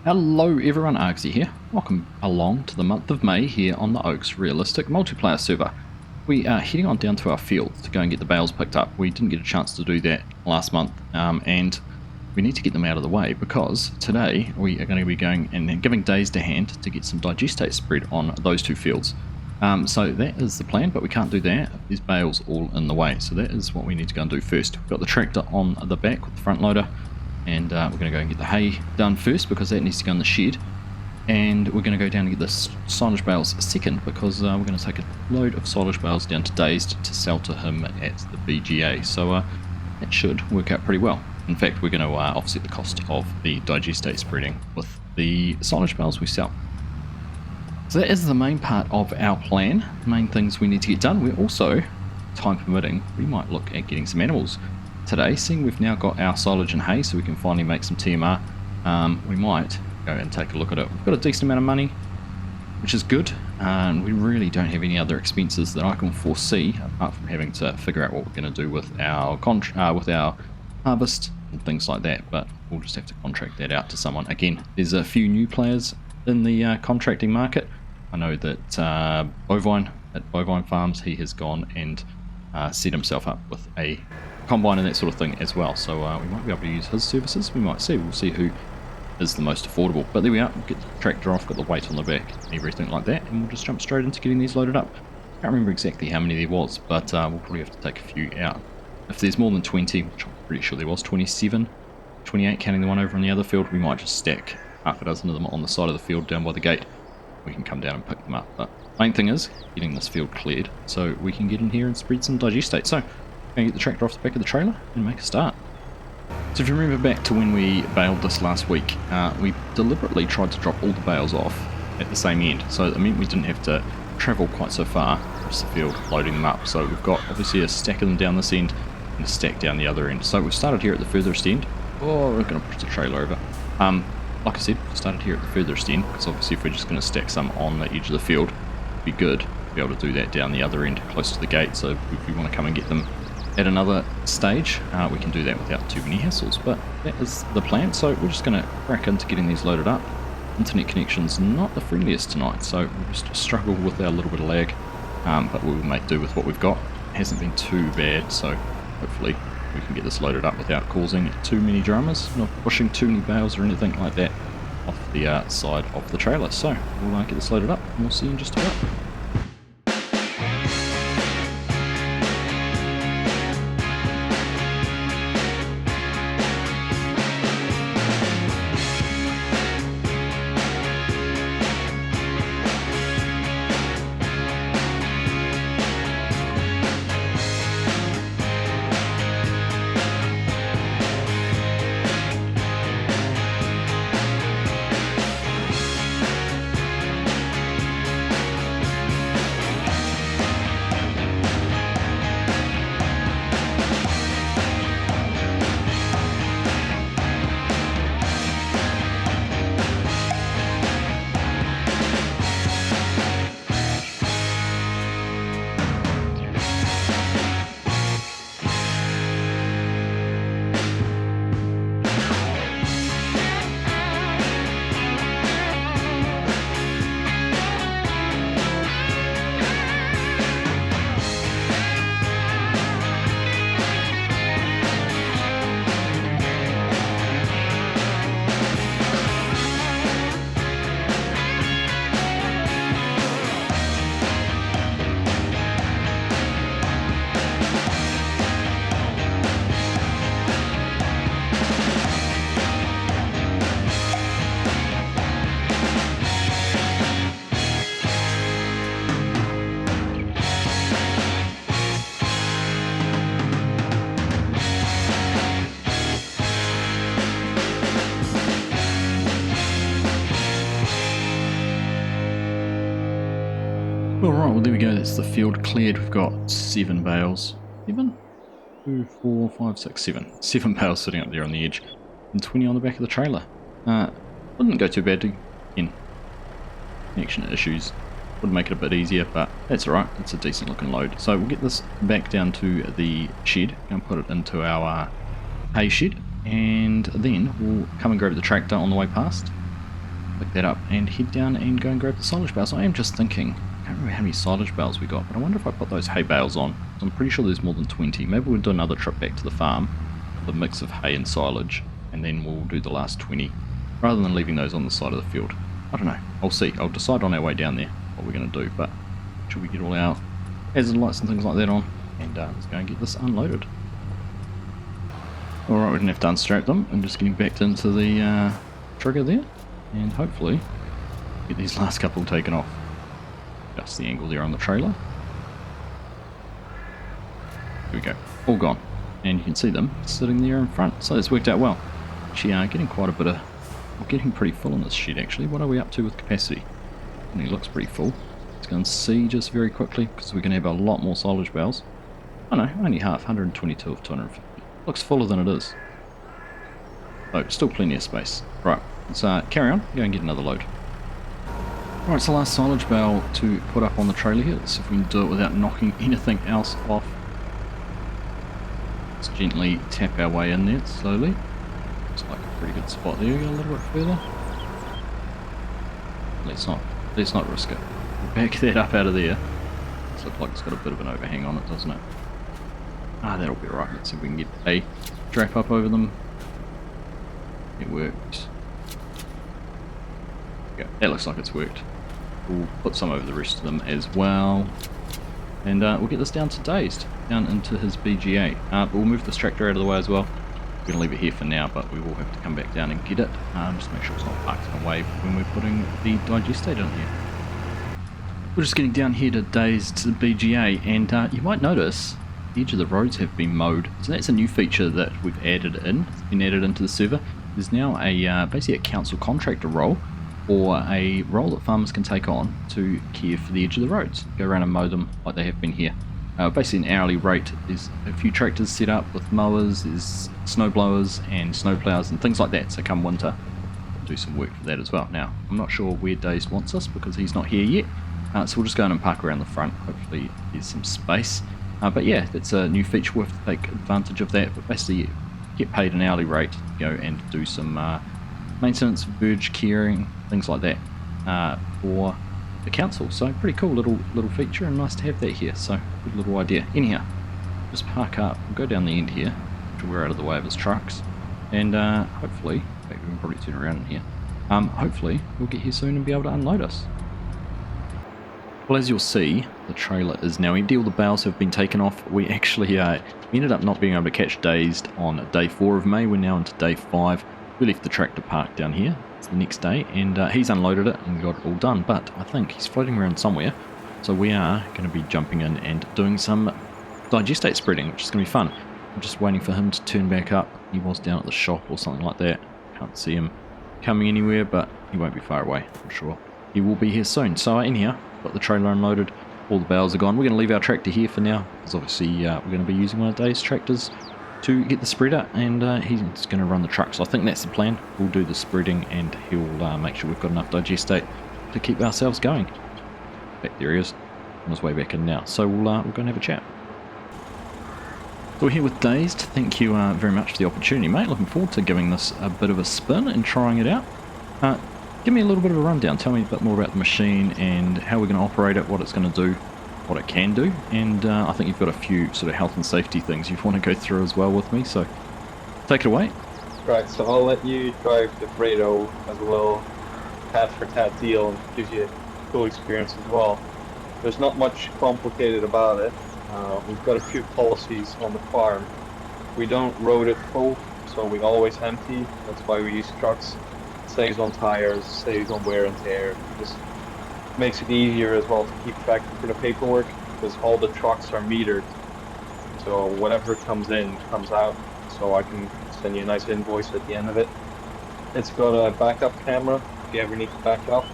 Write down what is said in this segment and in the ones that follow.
Hello everyone, Argsy here. Welcome along to the month of May here on the Oaks Realistic Multiplayer server. We are heading on down to our field to go and get the bales picked up. We didn't get a chance to do that last month, and we need to get them out of the way because today we are going to be going and giving days to hand to get some digestate spread on those two fields. So that is the plan, but we can't do that. There's bales all in the way, so that is what we need to go and do first. We've got the tractor on the back with the front loader. And we're going to go and get the hay done first because that needs to go in the shed, and we're going to go down and get the silage bales second because we're going to take a load of silage bales down to Dazed to sell to him at the BGA, so that should work out pretty well. In fact, we're going to offset the cost of the digestate spreading with the silage bales we sell. So that is the main part of our plan, main things we need to get done. We're also, time permitting, we might look at getting some animals today, seeing we've now got our silage and hay so we can finally make some TMR. We might go and take a look at it. We've got a decent amount of money, which is good, and we really don't have any other expenses that I can foresee apart from having to figure out what we're going to do with our harvest and things like that, but we'll just have to contract that out to someone. Again, there's a few new players in the contracting market. I know that Bovine at Bovine Farms, he has gone and set himself up with a combine and that sort of thing as well, so we might be able to use his services. We might see, we'll see who is the most affordable, but there we are. We'll get the tractor off, got the weight on the back and everything like that, and we'll just jump straight into getting these loaded up. Can't remember exactly how many there was, but we'll probably have to take a few out. If there's more than 20, which I'm pretty sure there was, 27, 28 counting the one over on the other field, we might just stack half a dozen of them on the side of the field down by the gate. We can come down and pick them up, but main thing is getting this field cleared so we can get in here and spread some digestate. So going to get the tractor off the back of the trailer and make a start. So if you remember back to when we baled this last week, we deliberately tried to drop all the bales off at the same end, so it meant we didn't have to travel quite so far across the field loading them up. So we've got obviously a stack of them down this end and a stack down the other end. So we've started here at the furthest end. Oh, we're going to push the trailer over. Like I said, we started here at the furthest end because obviously if we're just going to stack some on the edge of the field, it'd be good to be able to do that down the other end close to the gate. So if we want to come and get them at another stage, we can do that without too many hassles, but that is the plan. So we're just going to crack into getting these loaded up. Internet connection's not the friendliest tonight, so we'll just struggle with our little bit of lag, but we'll make do with what we've got. It hasn't been too bad, so hopefully we can get this loaded up without causing too many dramas, not pushing too many bales or anything like that off the side of the trailer. So we'll get this loaded up and we'll see you in just a bit. Alright, well there we go, that's the field cleared. We've got 7 bales. 7? 2, 4, 5, 6, 7. 7 bales sitting up there on the edge. And 20 on the back of the trailer. Wouldn't go too badly. Again, connection issues would make it a bit easier, but that's alright. It's a decent looking load. So we'll get this back down to the shed and put it into our hay shed. And then we'll come and grab the tractor on the way past. Pick that up and head down and go and grab the silage bales. I am just thinking, I can't remember how many silage bales we got, but I wonder if I put those hay bales on. I'm pretty sure there's more than 20. Maybe we'll do another trip back to the farm with a mix of hay and silage, and then we'll do the last 20, rather than leaving those on the side of the field. I don't know. I'll see. I'll decide on our way down there what we're going to do, but should we get all our hazard lights and things like that on, and let's go and get this unloaded. Alright, we didn't have to unstrap them. I'm just getting back into the trigger there, and hopefully get these last couple taken off. Just the angle there on the trailer. There we go, all gone. And you can see them sitting there in front, so it's worked out well. Actually, getting quite a bit of, we're getting pretty full in this shed actually. What are we up to with capacity? And it looks pretty full. Let's go and see just very quickly, because we're going to have a lot more silage bales. Oh no, only half, 122 of 250. Looks fuller than it is. Oh, still plenty of space. Right, let's carry on, go and get another load. Right, it's the last silage bale to put up on the trailer here. Let's see if we can do it without knocking anything else off. Let's gently tap our way in there slowly. Looks like a pretty good spot there. Go a little bit further. Let's not risk it. We'll back that up out of there. This looks like it's got a bit of an overhang on it, doesn't it? That'll be right. Let's see if we can get a strap up over them. It worked. Yeah, that looks like it's worked. We'll put some over the rest of them as well. And we'll get this down to Dazed, down into his BGA. But we'll move this tractor out of the way as well. We're going to leave it here for now, but we will have to come back down and get it. Just make sure it's not parked in a wave when we're putting the Digestate in here. We're just getting down here to Dazed BGA, and you might notice the edge of the roads have been mowed. So that's a new feature that we've added in. It's been added into the server. There's now a basically a council contractor role, or a role that farmers can take on to care for the edge of the roads. Go around and mow them like they have been here. Basically an hourly rate. There's a few tractors set up with mowers, there's snow blowers and snow plows and things like that. So come winter, we'll do some work for that as well. Now, I'm not sure where Dazed wants us because he's not here yet. So we'll just go in and park around the front. Hopefully there's some space. But yeah, that's a new feature. We'll have to take advantage of that. But basically, get paid an hourly rate to go and do some maintenance, verge caring, things like that for the council. So pretty cool little feature, and nice to have that here. So good little idea. Anyhow, just park up. We'll go down the end here, so we're out of the way of his trucks, and hopefully, in fact, we can probably turn around in here. Hopefully, we'll get here soon and be able to unload us. Well, as you'll see, the trailer is now empty. All the bales have been taken off. We actually ended up not being able to catch Dazed on day 4 of May. We're now into day 5. We left the tractor parked down here. It's the next day, and he's unloaded it and got it all done. But I think he's floating around somewhere, so we are going to be jumping in and doing some Digestate spreading, which is going to be fun. I'm just waiting for him to turn back up. He was down at the shop or something like that. Can't see him coming anywhere, but he won't be far away, I'm sure. He will be here soon. So anyhow, got the trailer unloaded. All the bales are gone. We're going to leave our tractor here for now, because obviously we're going to be using one of Dave's tractors to get the spreader, and he's going to run the truck. So I think that's the plan. We'll do the spreading, and he'll make sure we've got enough Digestate to keep ourselves going. Back there he is, on his way back in now. So we'll go and have a chat. So we're here with Dazed. Thank you very much for the opportunity, mate. Looking forward to giving this a bit of a spin and trying it out. Give me a little bit of a rundown. Tell me a bit more about the machine and how we're going to operate it, what it's going to do, what it can do, and I think you've got a few sort of health and safety things you want to go through as well with me, so take it away. Right, so I'll let you drive the Fredo as well, tat for tat deal, and gives you a cool experience as well. There's not much complicated about it. We've got a few policies on the farm. We don't road it full, so we always empty. That's why we use trucks. Saves on tires, saves on wear and tear. Just makes it easier as well to keep track for the paperwork, because all the trucks are metered. So whatever comes in comes out, so I can send you a nice invoice at the end of it. It's got a backup camera if you ever need to back up,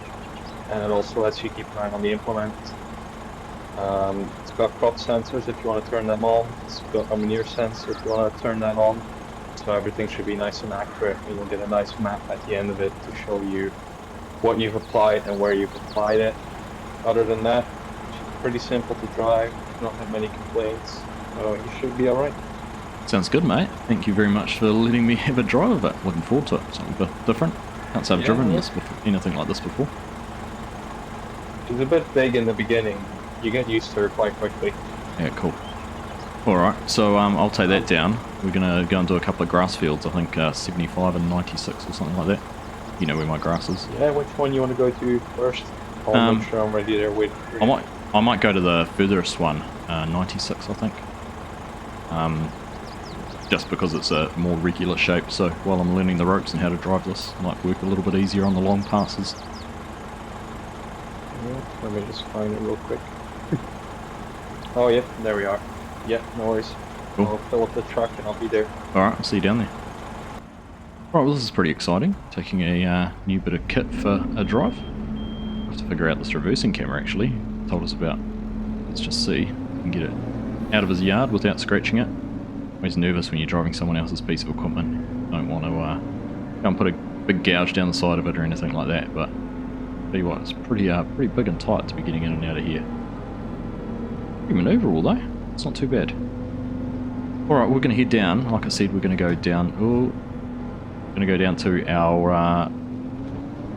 and it also lets you keep an eye on the implement. It's got crop sensors if you want to turn them on. It's got a manure sensor if you want to turn that on. So everything should be nice and accurate, and you'll get a nice map at the end of it to show you what you've applied and where you've applied it. Other than that, it's pretty simple to drive. You don't have many complaints, so you should be alright. Sounds good, mate. Thank you very much for letting me have a drive of it. Looking forward to it. Something a bit different. Can't say I've driven this before, anything like this before. It's a bit big in the beginning. You get used to it quite quickly. Yeah, cool. Alright, so I'll take that down. We're going to go and do a couple of grass fields, I think 75 and 96 or something like that. You know where my grass is. Yeah, which one you want to go to first? I'll make sure I'm ready there waiting for you. I might go to the furthest one, 96 I think. Just because it's a more regular shape, so while I'm learning the ropes and how to drive this, it might work a little bit easier on the long passes. Yeah, let me just find it real quick. Oh yeah, there we are. Yeah, no worries. Cool. I'll fill up the truck and I'll be there. Alright, I'll see you down there. Right, well this is pretty exciting. Taking a new bit of kit for a drive. I have to figure out this reversing camera actually. Told us about. Let's just see if we can get it out of his yard without scratching it. Always nervous when you're driving someone else's piece of equipment. Don't want to go and put a big gouge down the side of it or anything like that, but tell you what, it's pretty big and tight to be getting in and out of here. Pretty manoeuvrable though. It's not too bad. Alright, we're going to head down. Like I said, we're going to go down. We're going to go down to our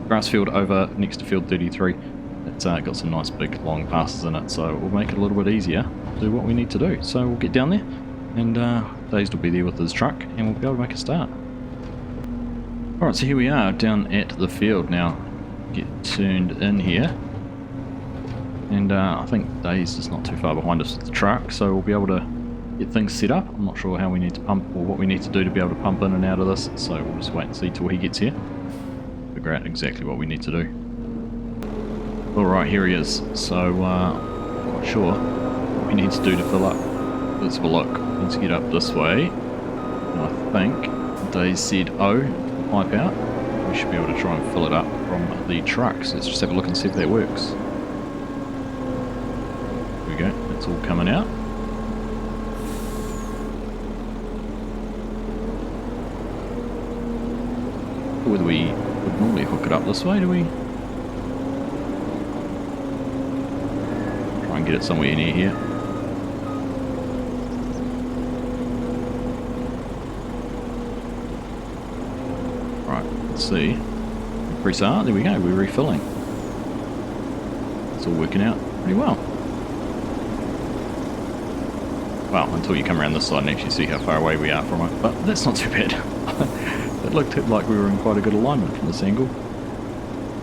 grass field over next to field 33. It's got some nice big long passes in it, so it will make it a little bit easier to do what we need to do. So we'll get down there, and Dazed will be there with his truck, and we'll be able to make a start. Alright, so here we are down at the field now. Get turned in here. And I think Dazed is not too far behind us with the truck, so we'll be able to get things set up. I'm not sure how we need to pump or what we need to do to be able to pump in and out of this, so we'll just wait and see till he gets here. Figure out exactly what we need to do. Alright, here he is. So, I'm not sure what we need to do to fill up. Let's have a look. Let's get up this way. And I think Dazed said O, pipe out. We should be able to try and fill it up from the truck. So let's just have a look and see if that works. There we go. It's all coming out. Whether we would normally hook it up this way, do we? Try and get it somewhere near here. Right, let's see. Press R, there we go, we're refilling. It's all working out pretty well. Well, until you come around this side and actually see how far away we are from it, but that's not too bad. It looked like we were in quite a good alignment from this angle.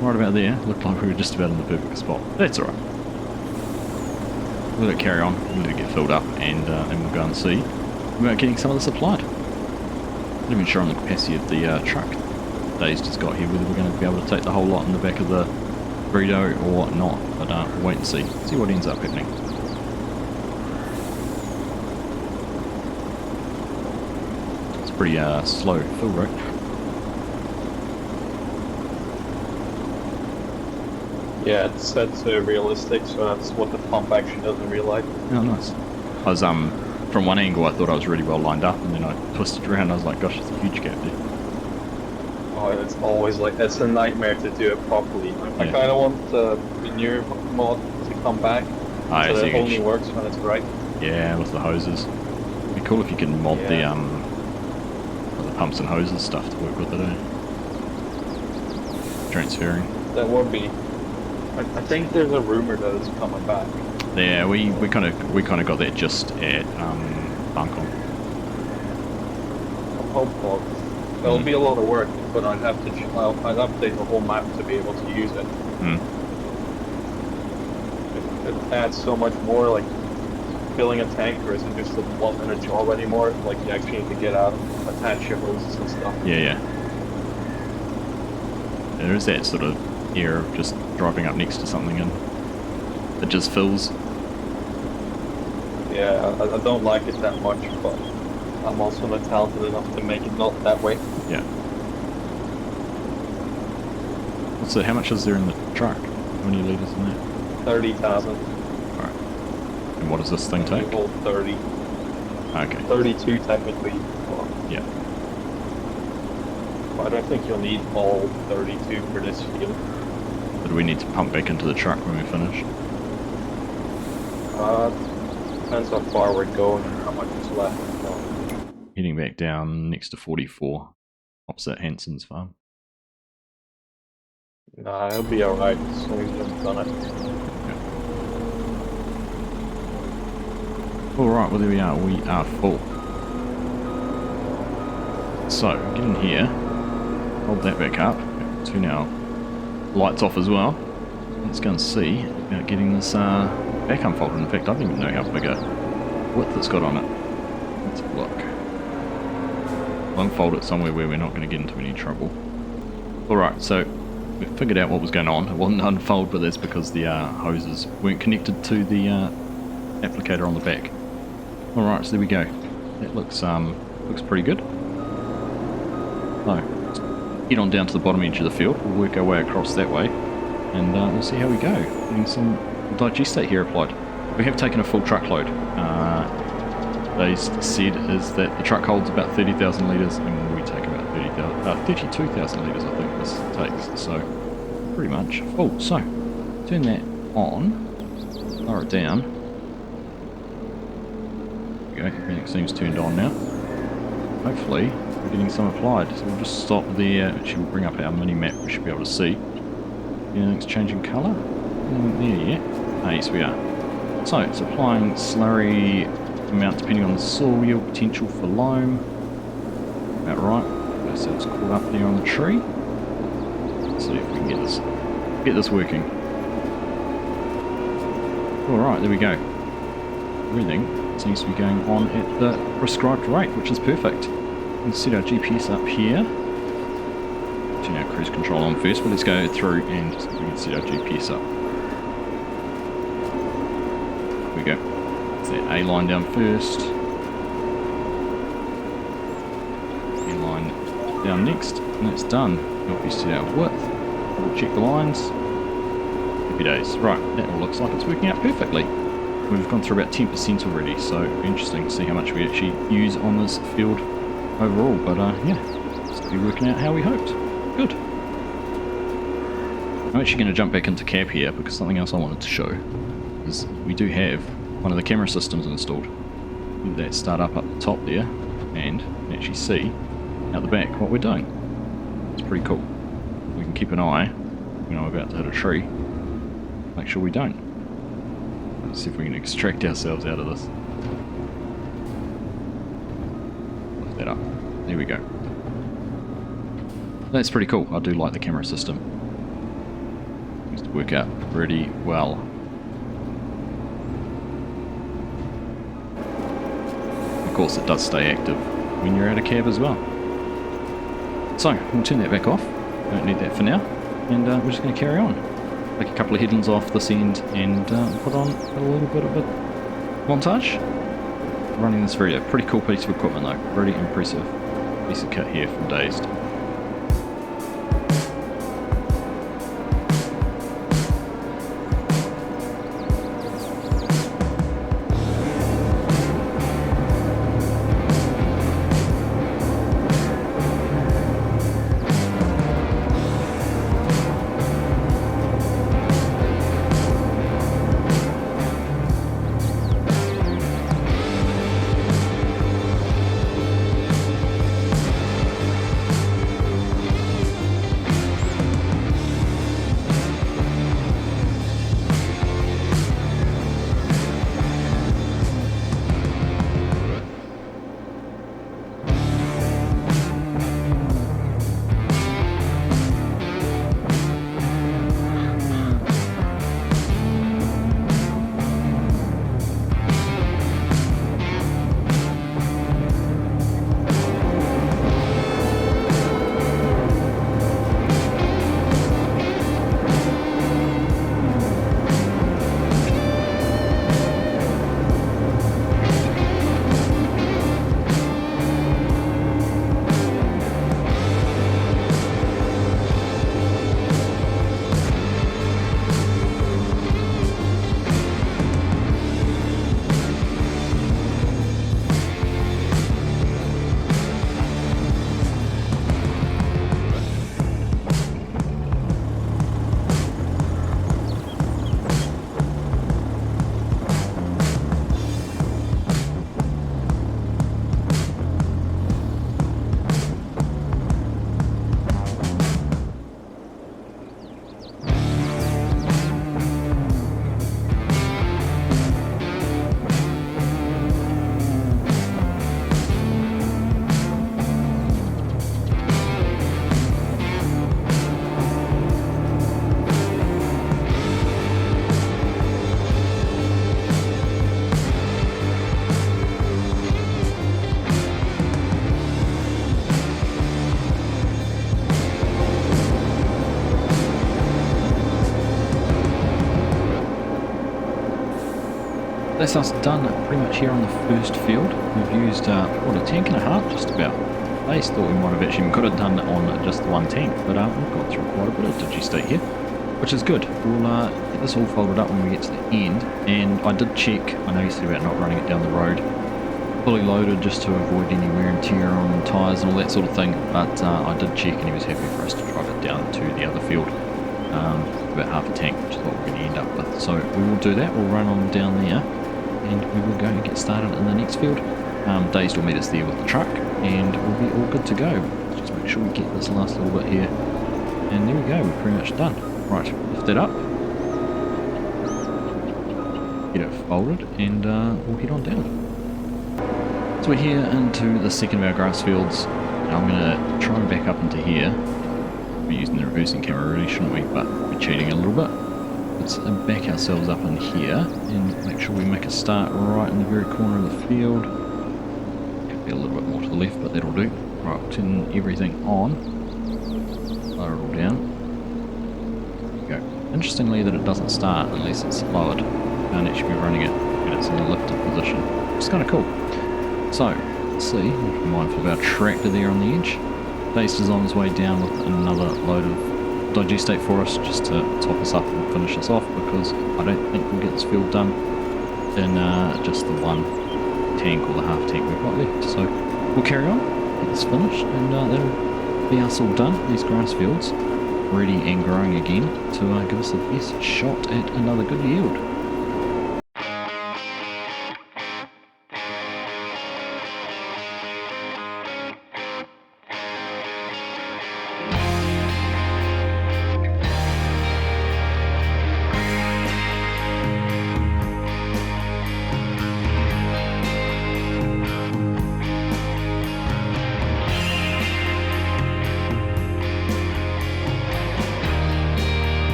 Right about there, looked like we were just about in the perfect spot. That's alright. Let it carry on, let it get filled up, and then we'll go and see about getting some of this applied. Not even sure on the capacity of the truck Dazed just got here, whether we're going to be able to take the whole lot in the back of the burrito or not, but we'll wait and see what ends up happening. It's pretty slow fill rate. Yeah, it's set to realistic, so that's what the pump actually doesn't realize. Oh, nice. I was, from one angle I thought I was really well lined up, and then I twisted around and I was like, gosh, there's a huge gap there. Oh, it's always like, it's a nightmare to do it properly. Yeah. I kind of want the manure mod to come back, so that it only works when it's right. Yeah, with the hoses. It'd be cool if you can mod the pumps and hoses stuff to work with it, Transferring. That would be. I think there's a rumor that it's coming back. Yeah, we kind of got that just at Buncombe. I'm hopeful. It'll be a lot of work, but I'd update the whole map to be able to use it. It adds so much more, like filling a tanker isn't just a one-minute job anymore. Like you actually need to get out and attach your hoses and stuff. Yeah. There is that sort of air of just driving up next to something and it just fills. Yeah, I don't like it that much, but I'm also not talented enough to make it not that way. Yeah. How much is there in the truck? How many litres in there? 30,000. Alright. And what does this thing You take? hold 30. Okay. 32 technically. Well, Yeah. I don't think you'll need all 32 for this field. But do we need to pump back into the truck when we finish? Depends how far we're going and how much is left. So, Heading back down next to 44, opposite Hanson's farm. nah, it'll be alright as long as you haven't done it. Alright, well there we are full. So, get in here, hold that back up, turn our lights off as well. Let's go and see about getting this back unfolded. In fact, I don't even know how big a width it's got on it. Let's have a look. I'll unfold it somewhere where we're not going to get into any trouble. Alright, so we figured out what was going on. It wasn't unfold, but that's because the hoses weren't connected to the applicator on the back. Alright, so there we go. That looks pretty good. So, let's head on down to the bottom edge of the field. We'll work our way across that way, and we'll see how we go. Getting some Digestate here applied. We have taken a full truckload. They said is that the truck holds about 30,000 litres, and we take about 32,000 litres, I think this takes. So, pretty much full. So, turn that on, lower it down. There we go, everything seems turned on now. Hopefully, we're getting some applied. So we'll just stop there. Actually, we'll bring up our mini map. We should be able to see. Anything's changing colour? There yet? Ah, yes, we are. So it's applying slurry amount depending on the soil yield, potential for loam. About right. Okay, so it's caught up there on the tree. Let's see if we can get this working. All right, there we go. Everything seems to be going on at the prescribed rate, which is perfect. Let's set our GPS up here. Turn our cruise control on first, but let's go through and we can set our GPS up. There we go. It's that A line down first. A line down next, and that's done. Help you set our width. We'll check the lines. Happy days. Right, that all looks like it's working out perfectly. We've gone through about 10% already, so it'll be interesting to see how much we actually use on this field overall. But yeah, it's to be working out how we hoped. Good. I'm actually going to jump back into cab here because something else I wanted to show is we do have one of the camera systems installed. Let that start up the top there, and you can actually see out the back what we're doing. It's pretty cool. We can keep an eye when I'm about to hit a tree. Make sure we don't. Let's see if we can extract ourselves out of this. Lift that up. There we go. That's pretty cool. I do like the camera system. Seems to work out pretty well. Of course, it does stay active when you're out of cab as well. So, we'll turn that back off. Don't need that for now. And we're just going to carry on. Take a couple of headlands off this end and put on a little bit of a montage. Running this video. Pretty cool piece of equipment though. Really impressive piece of kit here from Dazed. That's us done pretty much here on the first field. We've used, what, a tank and a half just about. I thought we might have actually could have done it on just the one tank, but we've got through quite a bit of Digestate here, which is good. We'll get this all folded up when we get to the end, and I did check, I know you said about not running it down the road, fully loaded just to avoid any wear and tear on tyres and all that sort of thing, but I did check and he was happy for us to drive it down to the other field, about half a tank, which is what we're going to end up with. So we will do that, we'll run on down there, and we will go and get started in the next field. Days will meet us there with the truck, and we'll be all good to go. Let's just make sure we get this last little bit here, and there we go, we're pretty much done. Right, lift it up, get it folded, and we'll head on down. So we're here into the second of our grass fields. Now I'm going to try and back up into here. We're using the reversing camera really, shouldn't we? But we're cheating a little bit. Let's back ourselves up in here and make sure we make a start right in the very corner of the field. Could be a little bit more to the left, but that'll do. Right, we'll turn everything on. Lower it all down. There we go. Interestingly that it doesn't start unless it's lowered. Can't actually be running it when it's in a lifted position. It's kind of cool. So, let's see, we'll be mindful of our tractor there on the edge. Dace is on his way down with another load of Digestate for us, just to top us up and finish us off, because I don't think we'll get this field done in just the one tank or the half tank we've got left. So, we'll carry on, get this finished, and that'll be us all done, these grass fields, ready and growing again, to give us the best shot at another good yield.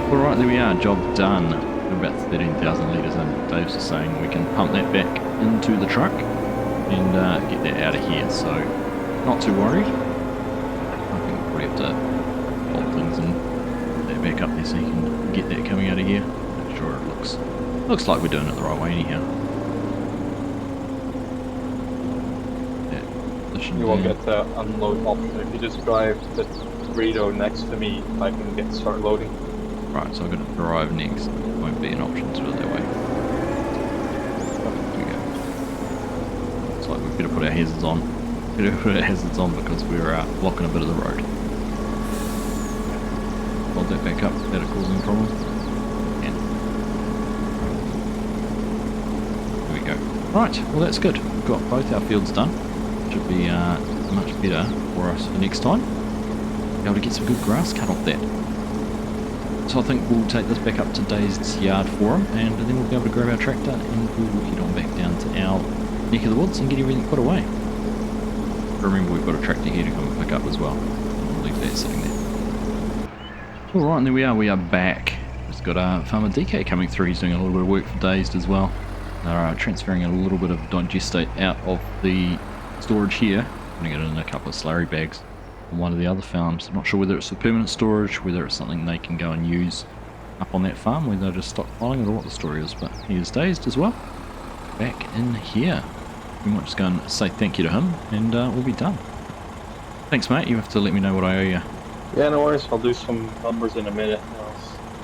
Alright, there we are, job done. We're about 13,000 litres in. Dave's just saying we can pump that back into the truck and get that out of here, so not too worried. I think we'll probably have to bolt things and put that back up there so you can get that coming out of here. Make sure it looks like we're doing it the right way anyhow. You won't get the unload option if you just drive the burrito next to me. I can start loading. Right, so I'm going to drive next. It won't be an option to do it that way. There we go. Looks like we better put our hazards on. Better put our hazards on because we're blocking a bit of the road. Hold that back up without it causing a problem. And there we go. Right, well that's good. We've got both our fields done. Should be much better for us for next time. Be able to get some good grass cut off that. So I think we'll take this back up to Dave's yard for him, and then we'll be able to grab our tractor and we will head on back down to our neck of the woods and get everything put away. Remember, we've got a tractor here to come and pick up as well. We'll leave that sitting there. Alright, and there we are back. Just got Farmer DK coming through. He's doing a little bit of work for Dazed as well. They're transferring a little bit of Digestate out of the storage here, putting it in a couple of slurry bags on one of the other farms. I'm not sure whether it's for permanent storage, whether it's something they can go and use up on that farm, whether they're just stockpiling it or what the story is, but he is Dazed as well. Back in here. We might just go and say thank you to him and we'll be done. Thanks mate, you have to let me know what I owe you. Yeah, no worries, I'll do some numbers in a minute.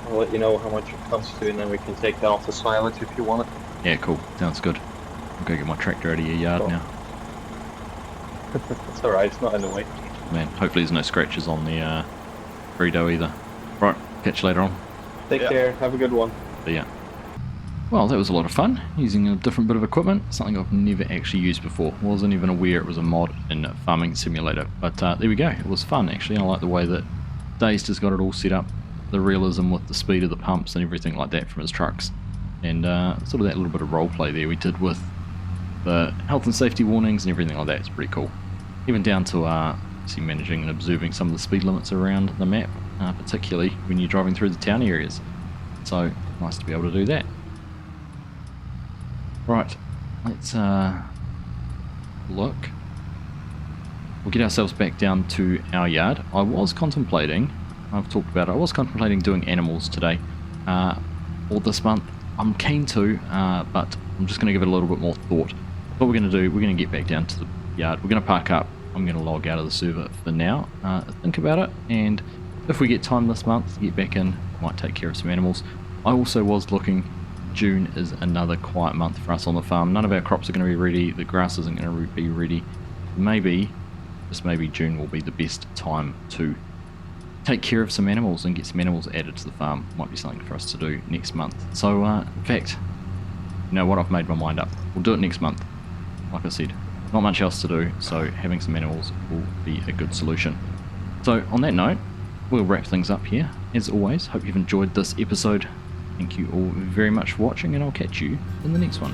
I'll let you know how much it comes to and then we can take that off the silage if you want it. Yeah, cool, sounds good. I'll go get my tractor out of your yard now. It's alright, it's not in the way. Man, hopefully there's no scratches on the burrito either. Right, catch you later on. Take care, have a good one. See ya. Well, that was a lot of fun, using a different bit of equipment, something I've never actually used before. Wasn't even aware it was a mod in Farming Simulator, but there we go, it was fun actually. I like the way that Dazed has got it all set up, the realism with the speed of the pumps and everything like that from his trucks. And sort of that little bit of roleplay there we did with the health and safety warnings and everything like that. It's pretty cool. Even down to see managing and observing some of the speed limits around the map, particularly when you're driving through the town areas. So nice to be able to do that. Right, let's look. We'll get ourselves back down to our yard. I was contemplating, I've talked about it, I was contemplating doing animals today, or this month. I'm keen to, but I'm just going to give it a little bit more thought. What we're going to do, we're going to get back down to the yard, we're going to park up, I'm going to log out of the server for now, think about it, and if we get time this month to get back in, might take care of some animals. I also was looking, June is another quiet month for us on the farm. None of our crops are going to be ready, the grass isn't going to be ready. Maybe, just maybe June will be the best time to take care of some animals and get some animals added to the farm. Might be something for us to do next month. So in fact, you know what, I've made my mind up. We'll do it next month. Like I said, not much else to do, so having some animals will be a good solution. So on that note, we'll wrap things up here. As always, hope you've enjoyed this episode. Thank you all very much for watching, and I'll catch you in the next one.